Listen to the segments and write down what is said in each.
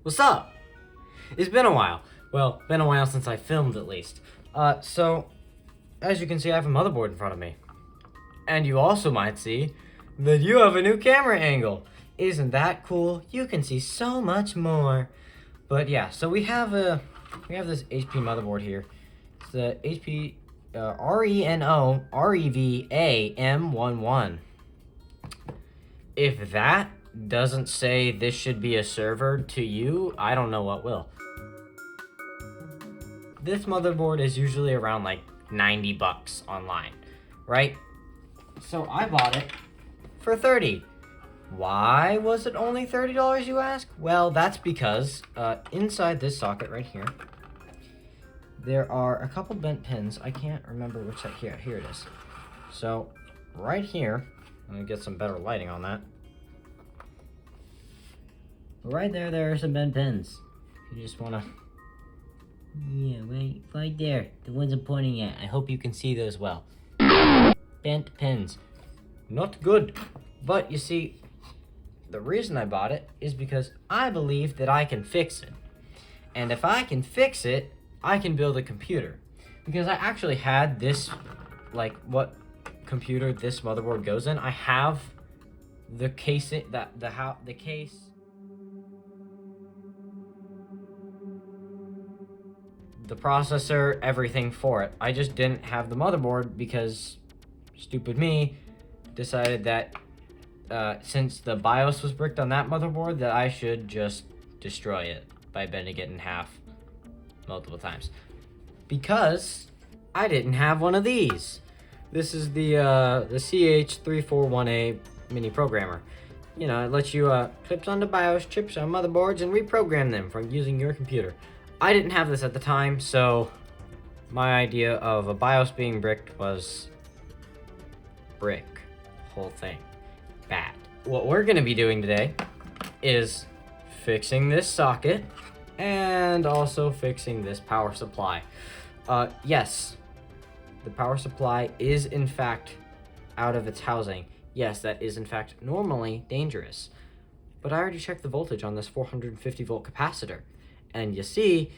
What's up? It's been a while. Well, been a while since I filmed at least. So, as you can see, I have a motherboard in front of me. And you also might see that you have a new camera angle. Isn't that cool? You can see so much more. But yeah, so we have this HP motherboard here. It's the HP Reno REVA M11. If that doesn't say this should be a server to you, I don't know what will. This motherboard is usually around like 90 bucks online, right? So I bought it for 30. Why was it only $30, you ask? Well, that's because inside this socket right here, there are a couple bent pins. I can't remember which side. Here it is. So right here, I'm gonna get some better lighting on that. Right there are some bent pins. You just wanna, yeah, right there. The ones I'm pointing at. I hope you can see those well. Bent pins. Not good. But you see, the reason I bought it is because I believe that I can fix it. And if I can fix it, I can build a computer. Because I actually had this, like, what computer this motherboard goes in. I have the case, the case. The processor, everything for it. I just didn't have the motherboard because stupid me decided that since the BIOS was bricked on that motherboard, that I should just destroy it by bending it in half multiple times. Because I didn't have one of these. This is the CH341A mini programmer. You know, it lets you clips onto BIOS, chips on motherboards, and reprogram them from using your computer. I didn't have this at the time, so my idea of a BIOS being bricked was brick. Whole thing. Bad. What we're gonna be doing today is fixing this socket and also fixing this power supply. Yes, the power supply is in fact out of its housing. Yes, that is in fact normally dangerous. But I already checked the voltage on this 450 volt capacitor. And you see,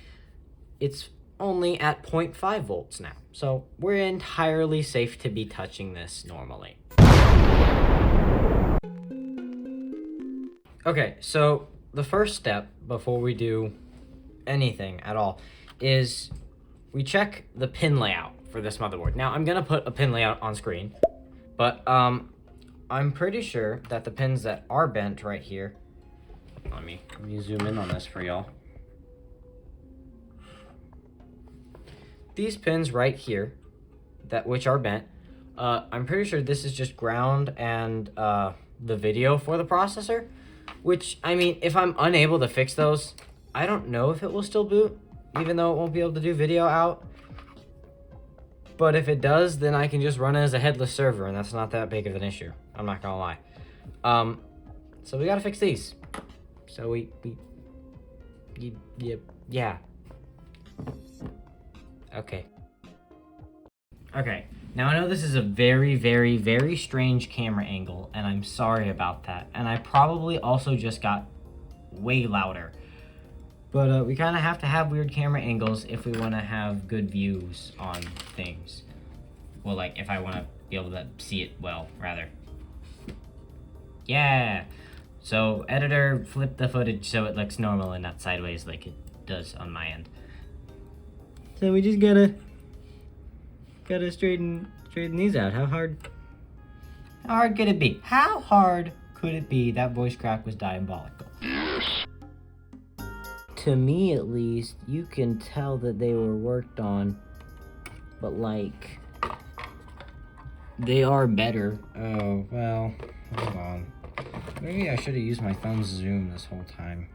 it's only at 0.5 volts now. So we're entirely safe to be touching this normally. Okay, so the first step before we do anything at all is we check the pin layout for this motherboard. Now I'm gonna put a pin layout on screen, but I'm pretty sure that the pins that are bent right here, let me zoom in on this for y'all. These pins right here, which are bent, I'm pretty sure this is just ground and the video for the processor, which, I mean, if I'm unable to fix those, I don't know if it will still boot, even though it won't be able to do video out. But if it does, then I can just run it as a headless server, and that's not that big of an issue. I'm not gonna lie. So we gotta fix these. So yeah. Okay, now I know this is a very, very, very strange camera angle, and I'm sorry about that. And I probably also just got way louder. But we kind of have to have weird camera angles if we want to have good views on things. Well, like, if I want to be able to see it well, rather. Yeah! So, editor, flip the footage so it looks normal and not sideways like it does on my end. So we just gotta straighten these out. How hard could it be? How hard could it be? That voice crack was diabolical. To me, at least, you can tell that they were worked on, but like, they are better. Oh, well, hold on. Maybe I should have used my thumb's zoom this whole time.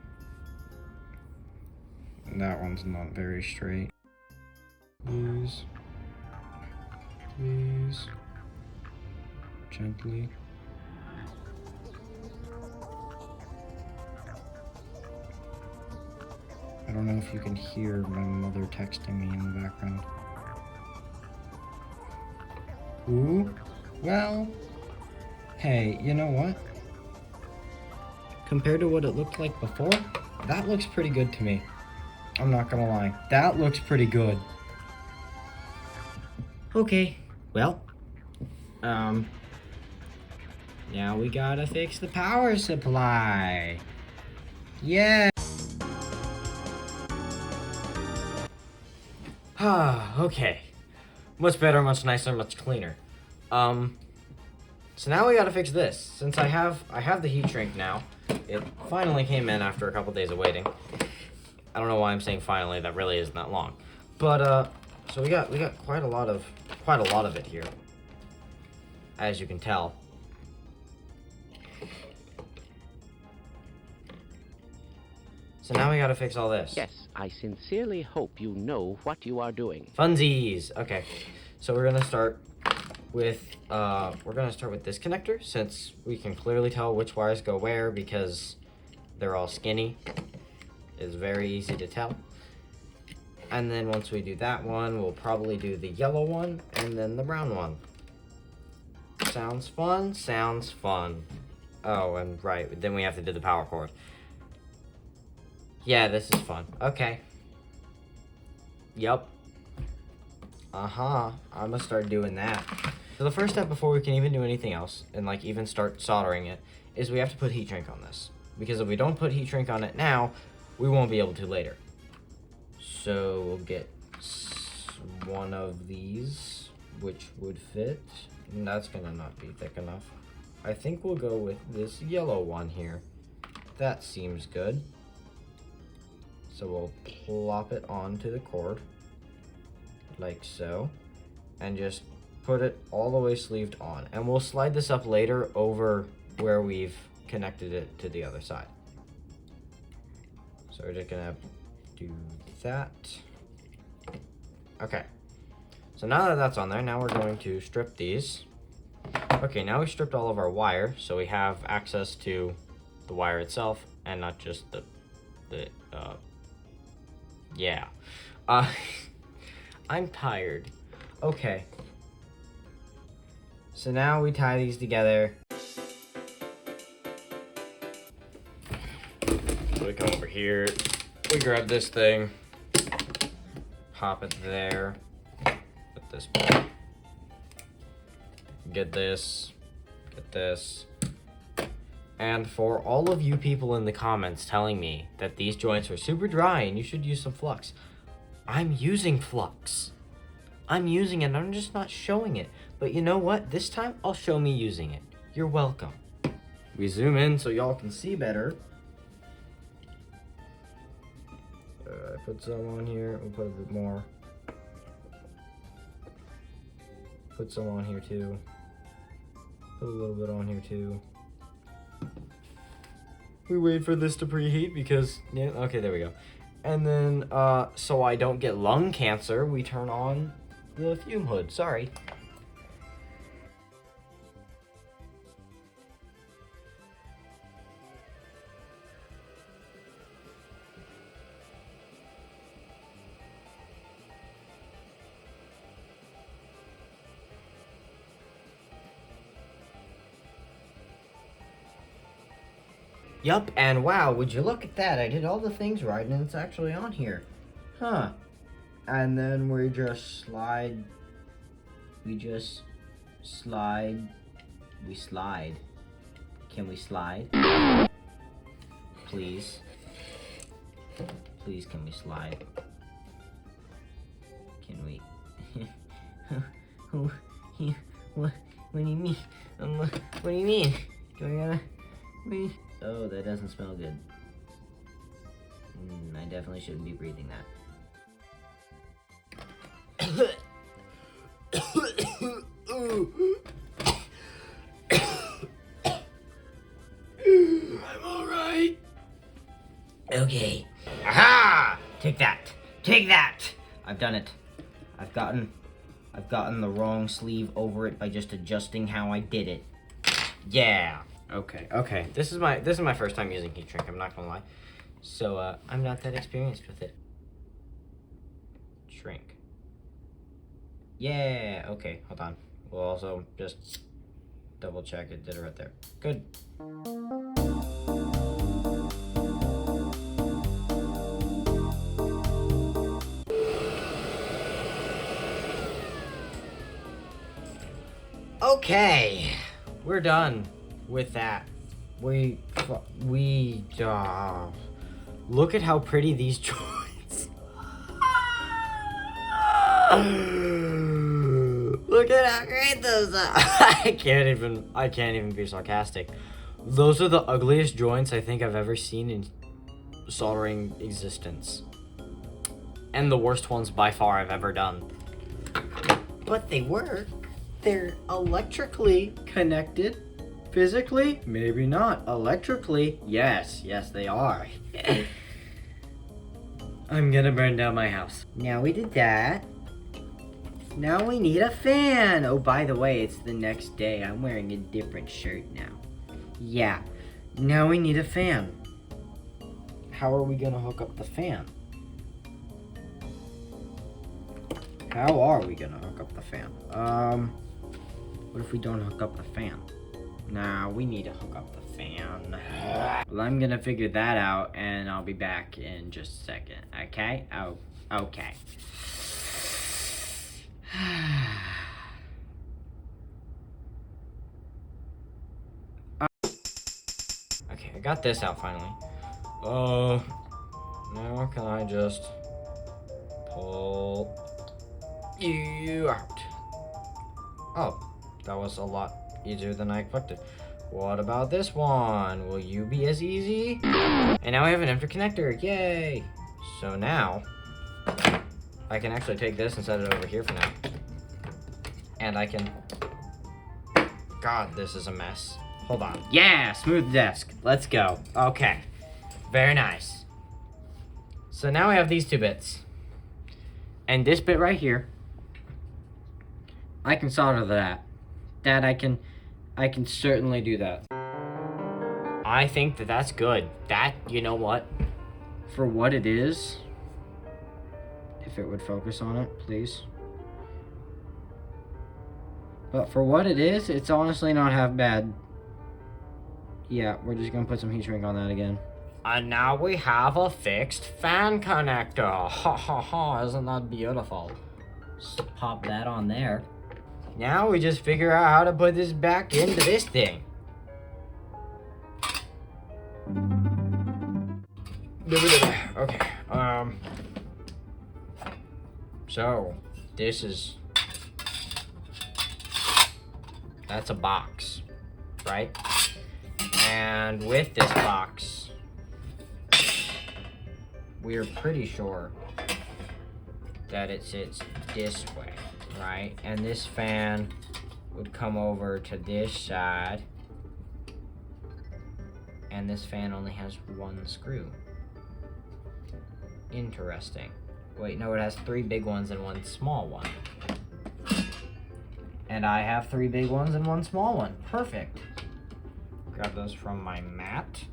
That one's not very straight. Please. Gently. I don't know if you can hear my mother texting me in the background. Ooh, well, hey, you know what? Compared to what it looked like before, That looks pretty good to me. I'm not gonna lie. That looks pretty good. Okay, well, now we gotta fix the power supply. Yeah. Okay. Much better, much nicer, much cleaner. So now we gotta fix this. Since I have the heat shrink now. It finally came in after a couple days of waiting. I don't know why I'm saying finally, that really isn't that long. But so we got quite a lot of it here. As you can tell. So now we gotta fix all this. Yes, I sincerely hope you know what you are doing. Funsies. Okay. So we're gonna start with this connector, since we can clearly tell which wires go where because they're all skinny. It's very easy to tell. And then once we do that one, we'll probably do the yellow one and then the brown one. Sounds fun? Sounds fun. Oh, and right, then we have to do the power cord. Yeah, this is fun. Okay. Yup. I'm gonna start doing that. So the first step before we can even do anything else, and like even start soldering it, is we have to put heat shrink on this. Because if we don't put heat shrink on it now, we won't be able to later. So we'll get one of these, which would fit. And that's gonna not be thick enough. I think we'll go with this yellow one here. That seems good. So we'll plop it onto the cord, like so, and just put it all the way sleeved on. And we'll slide this up later over where we've connected it to the other side. So we're just gonna do that. Okay. So now that that's on there, now we're going to strip these. Okay, now we stripped all of our wire, so we have access to the wire itself and not just yeah. I'm tired. Okay. So now we tie these together. So we come over here, we grab this thing, pop it there, put this back. Get this. And for all of you people in the comments telling me that these joints are super dry and you should use some flux, I'm using flux. I'm using it, I'm just not showing it. But you know what? This time, I'll show me using it. You're welcome. We zoom in so y'all can see better. I put some on here, we'll put a bit more. Put some on here too. Put a little bit on here too. We wait for this to preheat because, yeah, okay, there we go. And then, so I don't get lung cancer, we turn on the fume hood, sorry. Yup, and wow, would you look at that? I did all the things right and it's actually on here. Huh. And then we just slide. We slide. Can we slide? Please. Please, can we slide? Can we? What do you mean? What do you mean? Do I gotta... Oh, that doesn't smell good. I definitely shouldn't be breathing that. I'm alright. Okay. Aha! Take that. Take that! I've done it. I've gotten the wrong sleeve over it by just adjusting how I did it. Yeah. Okay. This is my first time using heat shrink, I'm not gonna lie. So I'm not that experienced with it. Shrink. Yeah, okay, hold on. We'll also just double check it did it right there. Good. Okay, we're done with that. Look at how pretty these joints. Look at how great those are. I can't even be sarcastic. Those are the ugliest joints I think I've ever seen in soldering existence. And the worst ones by far I've ever done. But they work. They're electrically connected. Physically? Maybe not. Electrically? Yes, they are. I'm gonna burn down my house. Now we did that. Now we need a fan. Oh, by the way, it's the next day. I'm wearing a different shirt now. Yeah. Now we need a fan. How are we gonna hook up the fan? How are we gonna hook up the fan? What if we don't hook up the fan? Nah, we need to hook up the fan. Well, I'm gonna figure that out, and I'll be back in just a second, okay? Oh, okay. Okay, I got this out finally. Now can I just pull you out? Oh, that was a lot easier than I expected. What about this one? Will you be as easy? And now I have an interconnector, yay! So now, I can actually take this and set it over here for now. And I can, God, this is a mess. Hold on. Yeah, smooth desk, let's go. Okay, very nice. So now I have these two bits. And this bit right here, I can solder that. I can certainly do that. I think that that's good. That, you know what? For what it is, if it would focus on it, please. But for what it is, it's honestly not half bad. Yeah, we're just gonna put some heat shrink on that again. And now we have a fixed fan connector. Ha ha ha, isn't that beautiful? Just pop that on there. Now we just figure out how to put this back into this thing. Okay, so that's a box, right? And with this box, we're pretty sure that it sits this way, right? And this fan would come over to this side, and this fan only has one screw. Interesting. Wait, no, it has 3 big ones and 1 small one. And I have 3 big ones and 1 small one. Perfect. Grab those from my mat.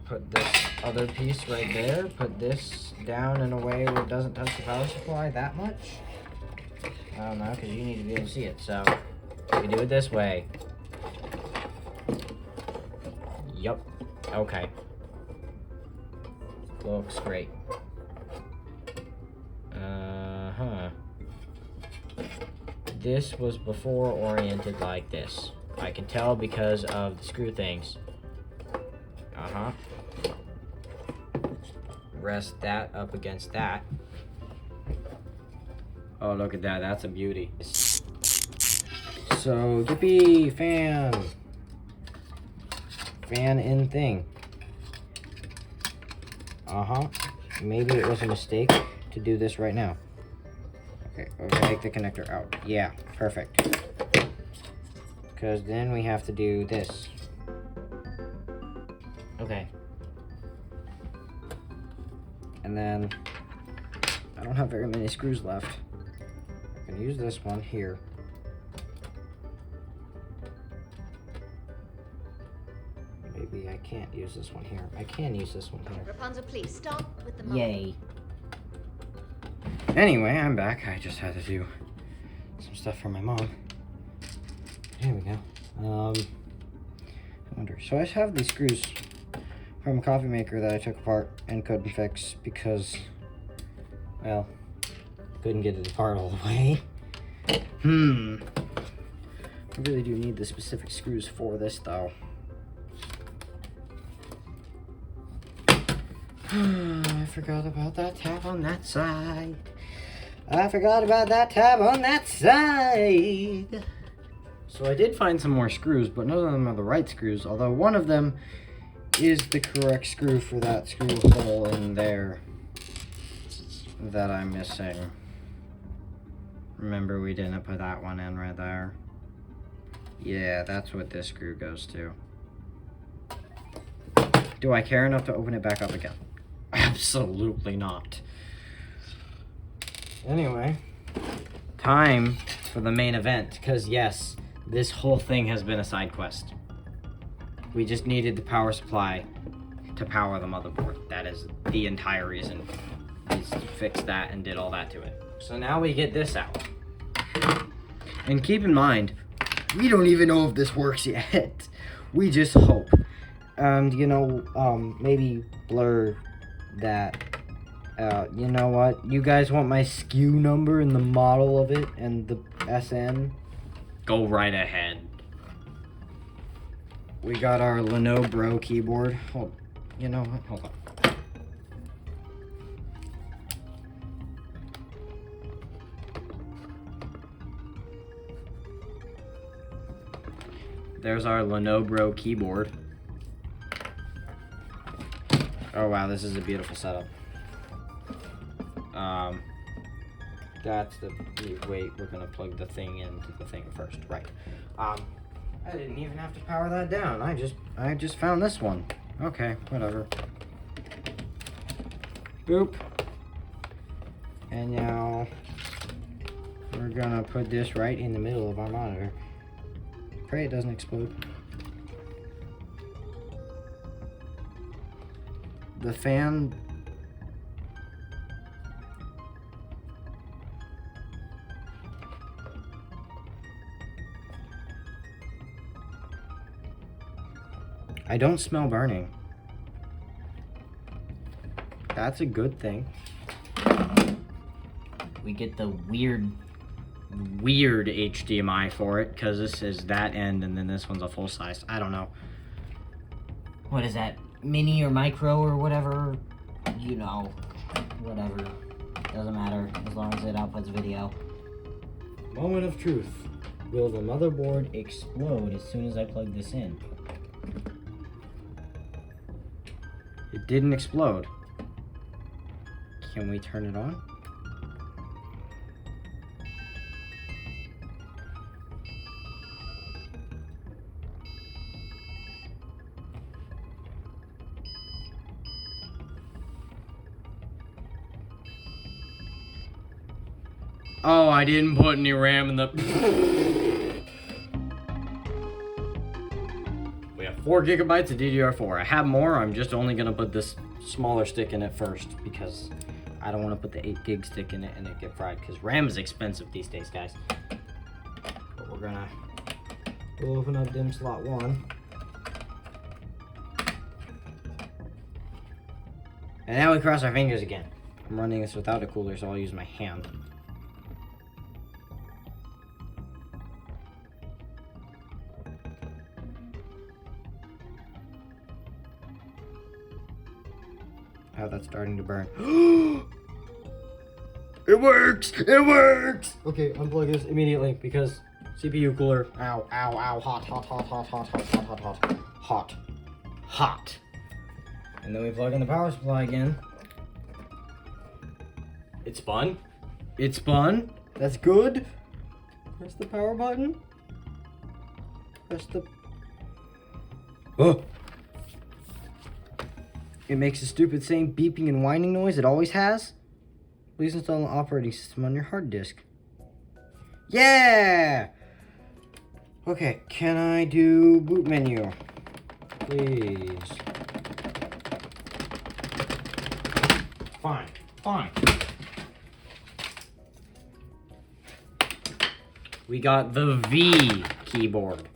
Put this other piece right there. Put this down in a way where it doesn't touch the power supply that much. I don't know, because you need to be able to see it. So, we do it this way. Yup. Okay. Looks great. This was before oriented like this. I can tell because of the screw things. Rest that up against that. Oh, look at that. That's a beauty. So, yippee, fan. Fan in thing. Maybe it was a mistake to do this right now. Okay, we're gonna take the connector out. Yeah, perfect. Because then we have to do this. Okay. And then, I don't have very many screws left. I can use this one here. Maybe I can't use this one here. I can use this one here. Rapunzel, please stop with the Yay. Anyway, I'm back. I just had to do some stuff for my mom. Here we go. I wonder. So I just have these screws from a coffee maker that I took apart and couldn't fix because, well, couldn't get it apart all the way. I really do need the specific screws for this, though. I forgot about that tab on that side. So I did find some more screws, but none of them are the right screws, although one of them is the correct screw for that screw hole in there that I'm missing. Remember, we didn't put that one in right there. Yeah, that's what this screw goes to. Do I care enough to open it back up again? Absolutely not. Anyway, time for the main event, because yes, this whole thing has been a side quest. We just needed the power supply to power the motherboard. That is the entire reason. We fixed that and did all that to it. So now we get this out. And keep in mind, we don't even know if this works yet. We just hope. And, you know, maybe blur that. You know what? You guys want my SKU number and the model of it and the SN? Go right ahead. We got our Lenovo keyboard. You know what? Hold on. There's our Lenovo keyboard. Oh wow, this is a beautiful setup. That's the, wait, we're gonna plug the thing into the thing first, right. I didn't even have to power that down. I just found this one. Okay, whatever. Boop. And now we're gonna put this right in the middle of our monitor. Pray it doesn't explode. The fan. I don't smell burning. That's a good thing. We get the weird HDMI for it, because this is that end and then this one's a full size. I don't know. What is that? Mini or micro or whatever? You know. Whatever. Doesn't matter as long as it outputs video. Moment of truth. Will the motherboard explode as soon as I plug this in? It didn't explode. Can we turn it on? Oh, I didn't put any RAM in the... We have 4 gigabytes of DDR4. I have more, I'm just only gonna put this smaller stick in it first because I don't want to put the 8 gig stick in it and it get fried, because RAM is expensive these days, guys. But we'll open up DIMM slot 1. And now we cross our fingers again. I'm running this without a cooler, so I'll use my hand. Oh, that's starting to burn. It works! It works! Okay, unplug this immediately because CPU cooler. Ow, ow, ow. Hot, hot, hot, hot, hot, hot, hot, hot, hot. Hot. Hot. And then we plug in the power supply again. It spun. It spun. That's good. Press the power button. Press the... Oh! It makes a stupid same beeping and whining noise it always has. Please install an operating system on your hard disk. Yeah! Okay, can I do boot menu? Please. Fine, fine. We got the V keyboard.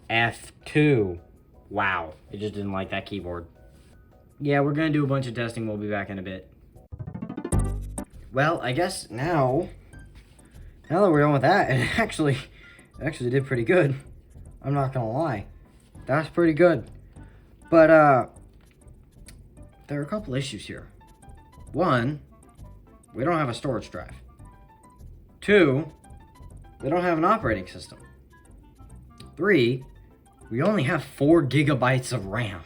F2. Wow, it just didn't like that keyboard. Yeah, we're gonna do a bunch of testing. We'll be back in a bit. Well, I guess now that we're done with that, it actually did pretty good. I'm not gonna lie. That's pretty good. But, there are a couple issues here. One, we don't have a storage drive. Two, we don't have an operating system. Three, we only have 4 gigabytes of RAM.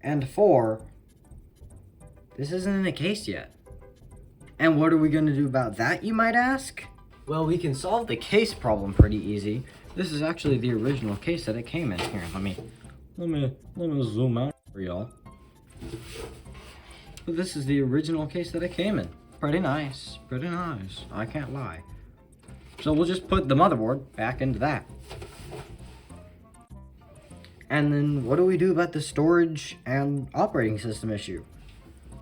And 4, this isn't in a case yet. And what are we gonna do about that, you might ask? Well, we can solve the case problem pretty easy. This is actually the original case that it came in. Here, let me zoom out for y'all. But this is the original case that it came in. Pretty nice, I can't lie. So we'll just put the motherboard back into that. And then what do we do about the storage and operating system issue?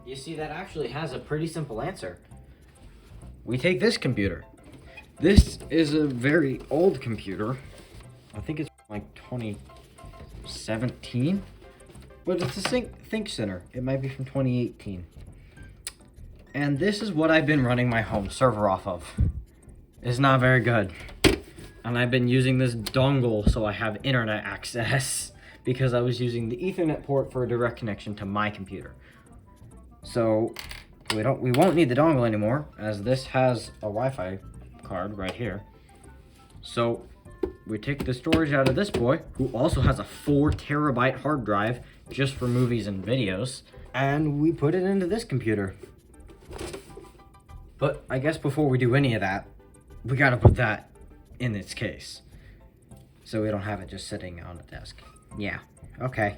You see, that actually has a pretty simple answer. We take this computer. This is a very old computer. I think it's like 2017, but it's a Think Center. It might be from 2018. And this is what I've been running my home server off of. It's not very good. And I've been using this dongle so I have internet access because I was using the Ethernet port for a direct connection to my computer. So we won't need the dongle anymore, as this has a Wi-Fi card right here. So we take the storage out of this boy, who also has a 4 terabyte hard drive just for movies and videos, and we put it into this computer. But I guess before we do any of that, we gotta put that in its case, so we don't have it just sitting on the desk. Yeah, okay.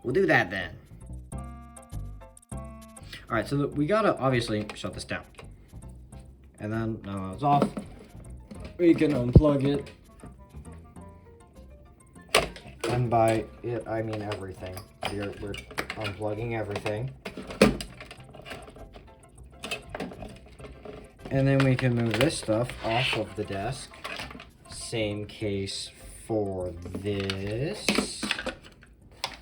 We'll do that then. Alright, so we gotta obviously shut this down. And then, now it's off, we can unplug it. And by it, I mean everything. We're unplugging everything. And then we can move this stuff off of the desk. Same case for this.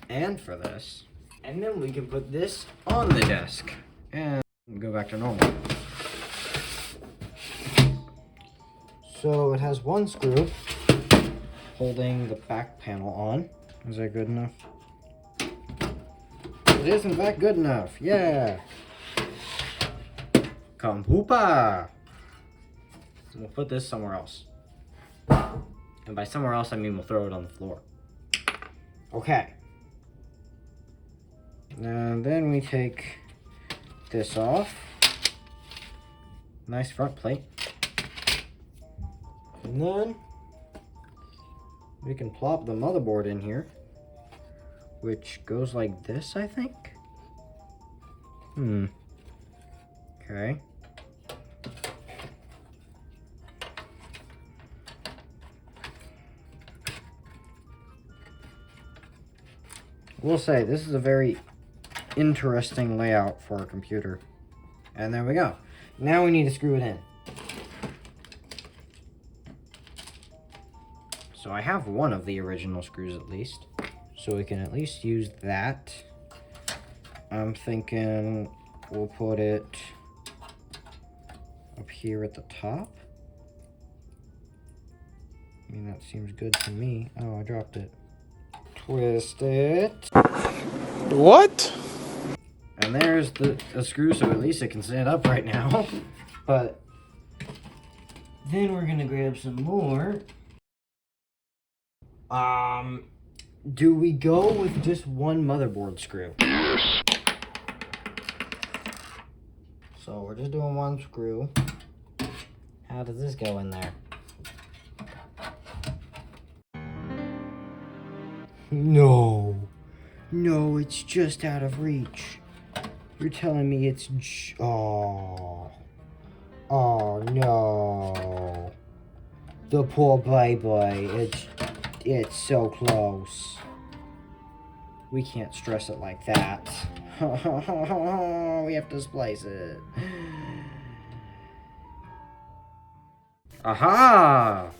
And for this. And then we can put this on the desk. And go back to normal. So it has one screw holding the back panel on. Is that good enough? It is in fact good enough. Yeah. Come hoopa. We'll put this somewhere else. And by somewhere else, I mean we'll throw it on the floor. Okay. And then we take this off. Nice front plate. And then we can plop the motherboard in here, which goes like this, I think. Okay. We'll say this is a very interesting layout for a computer. And there we go. Now we need to screw it in. So I have one of the original screws at least. So we can at least use that. I'm thinking we'll put it up here at the top. I mean, that seems good to me. Oh, I dropped it. Twist it. What? And there's the screw, so at least it can stand up right now. But then we're gonna grab some more. Do we go with just one motherboard screw? So we're just doing one screw. How does this go in there? No, it's just out of reach. You're telling me it's oh no. The poor baby, it's so close. We can't stress it like that. We have to splice it. Aha!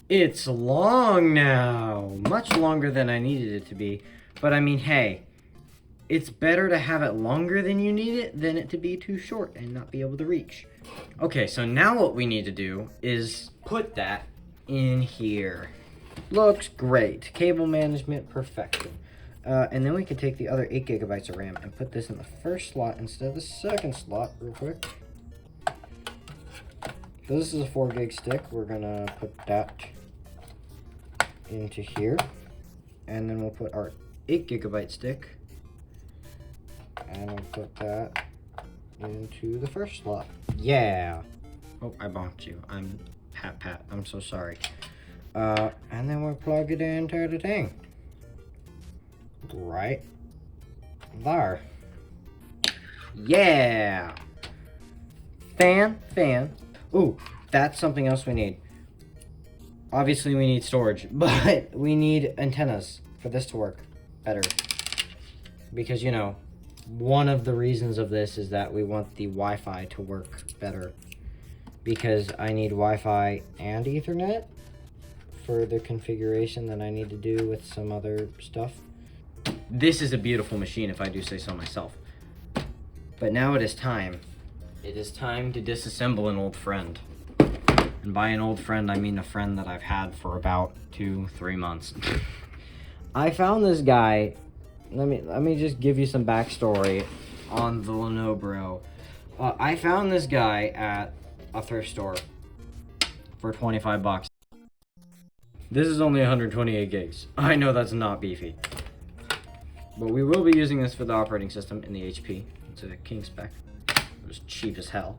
It's long now. Much longer than I needed it to be. But I mean, hey, it's better to have it longer than you need it than it to be too short and not be able to reach. Okay, so now what we need to do is put that in here. Looks great. Cable management, perfection. And then we can take the other 8 gigabytes of RAM and put this in the first slot instead of the second slot real quick. So this is a 4 gig stick. We're gonna put that into here. And then we'll put our 8 gigabyte stick. And we'll put that into the first slot. Yeah. Oh, I bonked you. I'm Pat. I'm so sorry. And then we'll plug it into the thing. Right there. Yeah. Fan. Ooh, that's something else we need. Obviously we need storage, but we need antennas for this to work better. Because, you know, one of the reasons of this is that we want the Wi-Fi to work better. Because I need Wi-Fi and Ethernet for the configuration that I need to do with some other stuff. This is a beautiful machine, if I do say so myself. But now it is time. It is time to disassemble an old friend. And by an old friend, I mean a friend that I've had for about 2-3 months. I found this guy. Let me just give you some backstory on the Lenovo. I found this guy at a thrift store for 25 bucks. This is only 128 gigs. I know that's not beefy. But we will be using this for the operating system in the HP. It's a king spec. It was cheap as hell.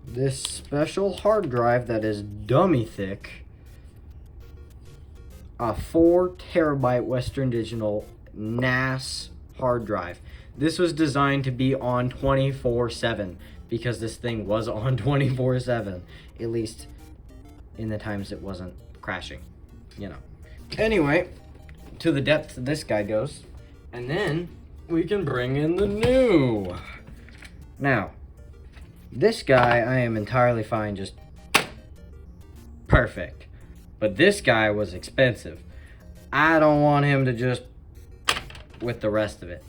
This special hard drive that is dummy thick. A 4 terabyte Western Digital NAS hard drive. This was designed to be on 24/7 because this thing was on 24/7, at least in the times it wasn't crashing, you know. Anyway, to the depth this guy goes, and then we can bring in the new. Now, this guy I am entirely fine, just perfect. But this guy was expensive. I don't want him to just with the rest of it.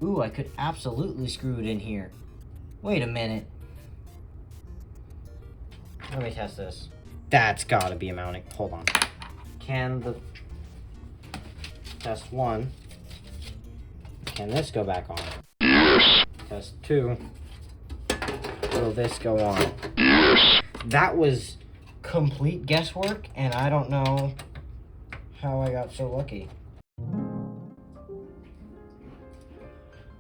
Ooh, I could absolutely screw it in here. Wait a minute. Let me test this. That's gotta be a mounting. Hold on. Can the test 1? Can this go back on? Yes. Test 2. Will this go on? Yes. That was complete guesswork, and I don't know how I got so lucky.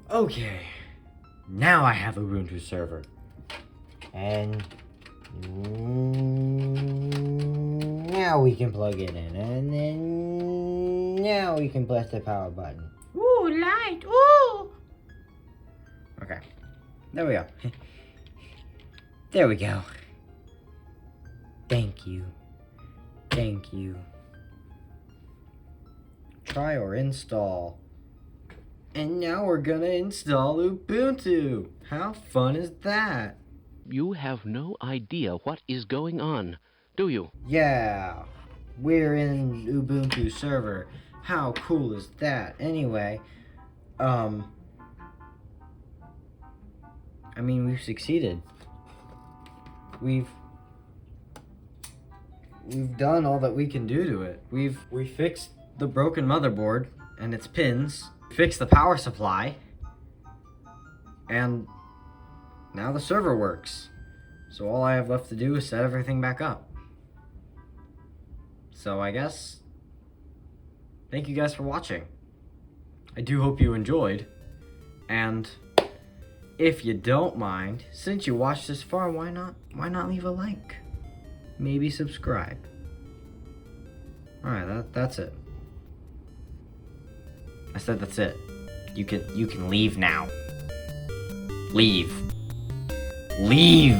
Okay, now I have Ubuntu server, and now we can plug it in, and then now we can press the power button. Ooh, light, ooh! Okay, there we go. There we go. Thank you. Thank you. Try or install. And now we're gonna install Ubuntu. How fun is that? You have no idea what is going on, do you? Yeah, we're in Ubuntu server. How cool is that? Anyway, I mean, we've succeeded. We've done all that we can do to it. We fixed the broken motherboard and its pins, fixed the power supply, and now the server works. So all I have left to do is set everything back up. So I guess, thank you guys for watching. I do hope you enjoyed, and if you don't mind, since you watched this far, why not leave a like? Maybe subscribe. Alright, that's it. I said that's it. You can leave now. Leave. Leave!